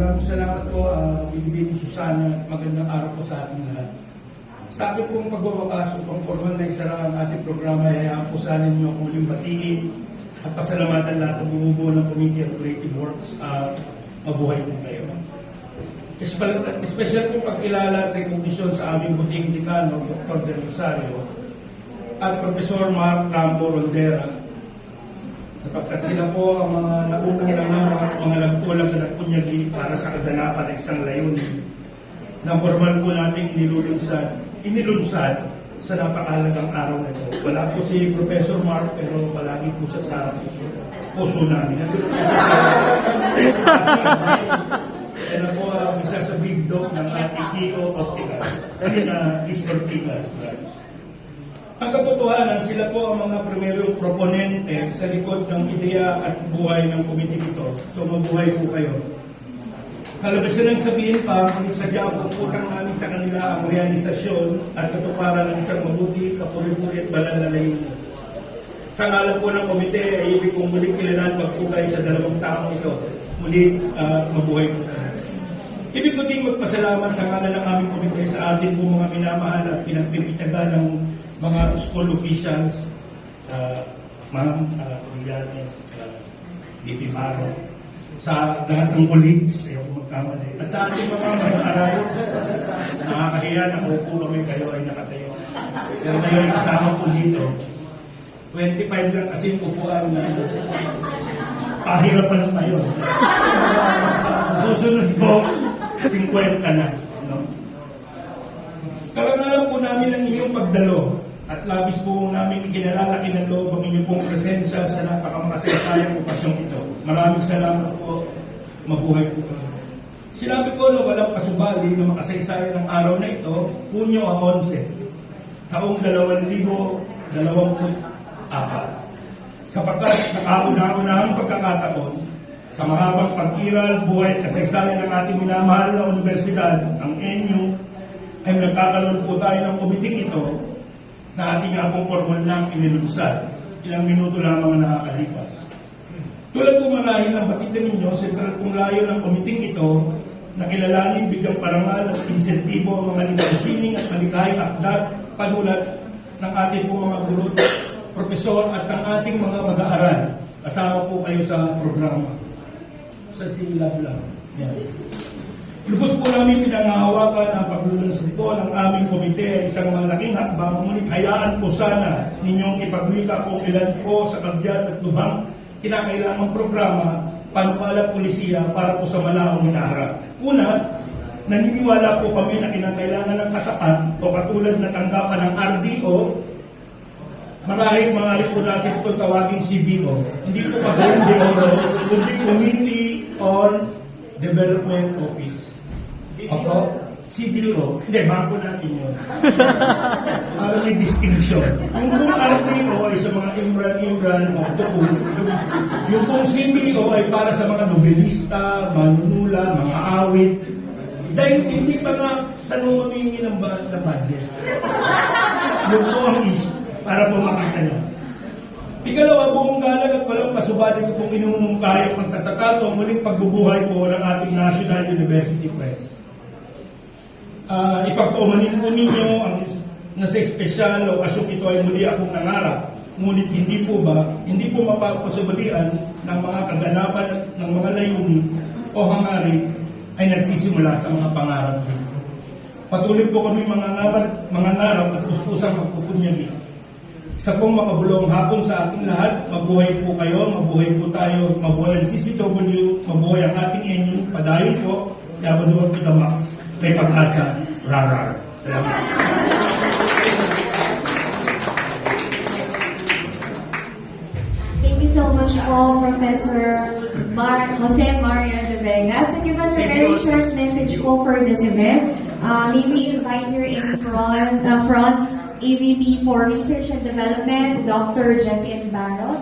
Maraming salamat po, Bibigyan Susana, at magandang araw po sa ating lahat. Sa akin pong pagwawakas upang formal na isara ang ating programa, hayaan po sana ninyo akong muling batiin at pasalamatan lahat ng bumubuo ng Committee on Creative Works. Mabuhay po kayo. Special po pagkilala at recognition sa aming buting dekano, Dr. Del Rosario, at Professor Mark Rambo Rondera, sapagkat sila po ang mga naunang nanganak, mga nagtulang na nagpunyagi para sa kaganapan ng isang layunin na formal po nating inilunsad sa napakahalagang araw na ito. Wala po si Professor Mark, pero palagi po siya sa puso namin. Nandun po siya sa po isa sa big dog ng ating EO Optical, East Ortigas branch. Ang katotohanan, sila po ang mga primerong proponente sa likod ng ideya at buhay ng committee ito. So mabuhay po kayo. Kalabasan ng sabihin pa, kung sadya po utang namin sa kanila ang realisasyon at katuparan ng isang mabuti, kapuri-puri at banal na layunin. Sa ngalan po ng komite, ay ibig kong muling kilalan magpugay sa dalawang taong ito. Muli, mabuhay po kayo. Ibig ko din magpasalamat sa ngalan ng aming komite sa ating po mga minamahal at pinagpipitagan ng mga school officials, Ma'am Villanes, DP Baro, sa lahat ng colleagues, ayaw ko magkamali, at sa ating mga mag-aaral, nakakahiya na po kami kayo ay nakatayo. Pero tayo ay kasama po dito. 25 lang kasi yung upuan na pahirapan tayo. Susunod po, 50 na. No? Karangalan po namin ang inyong pagdalo at labis po namin ikinalalaki ng loob ang inyong pong presensya sa napakamasayang okasyong ito. Maraming salamat po. Mabuhay po kayo. Sinabi ko na walang pasubali na makasaysayan ng araw na ito, Hunyo 11, taong 2024. Sapagkat nakauna-unahang pagkakataon, sa mahabang pag-iral, buhay at kasaysayan ng ating minamahal na universidad, ang NU, ay nagkakaroon po tayo ng komiting ito na ating nga pong formal lang inilunsad. Ilang minuto lamang nakakalipas. Tulad po marahil ng batitin ninyo, sentral pong layo ng komiting ito na kilalanin, bigyang parangal at insentibo ang mga libansining at malikahing akdat, panulat ng ating po mga guro, profesor at ng ating mga mag-aaral. Kasama po kayo sa programa. Sa silab-lab. Yan. Lubos po namin pinangahawakan ang paglulunsad po ng aming komite ay isang malaking hakbang, ngunit hayaan po sana ninyong ipagwika kung ilan po sa kagyat at lubhang kinakailangang programa, panukalat polisiya para po sa malaong hinaharap. Una, naniniwala po kami na kinakailangan ng katapat o katulad na tanggapan ng RDO, marahil maaari po natin ito tawaging CDO. Hindi po kagayan de oro, kundi Committee on Development Office. Ako, CDO. Hindi, bangko natin yun. Para may distinction. Yung pong RTO ay sa mga Imran, octopus. Yung pong CDO ay para sa mga nobelista, manunula, mga awit. Dahil hindi pa nga saan mo mamingi ng budget. Yung po ang issue. Para po makita nyo. Ikalawa, buong galang at walang pasubali ko pong inumungkay ang pagtatatato ang muling pagbubuhay po ng ating National University Press. Ipagpumanin po ninyo ang nasa espesyal o kasyong ito ay muli akong nangarap. Ngunit hindi po mapapasubalian ng mga kaganapan ng mga layunin o hangarin ay nagsisimula sa mga pangarap dito. Patuloy po kami mga ngarap at puspusang magpupunyagi. Isa pong makabulong hapon sa ating lahat. Mabuhay po kayo, mabuhay po tayo, mabuhay ang CCW, mabuhay ang ating NU, padayon po, Yabado at Pitamax. May pag-asa, rarar. Salamat. Thank you so much po, Professor Jose Mario de Vega, to give us a very short message po for this event. May we invite here in front AVP for Research and Development, Dr. Jessie Esbarro.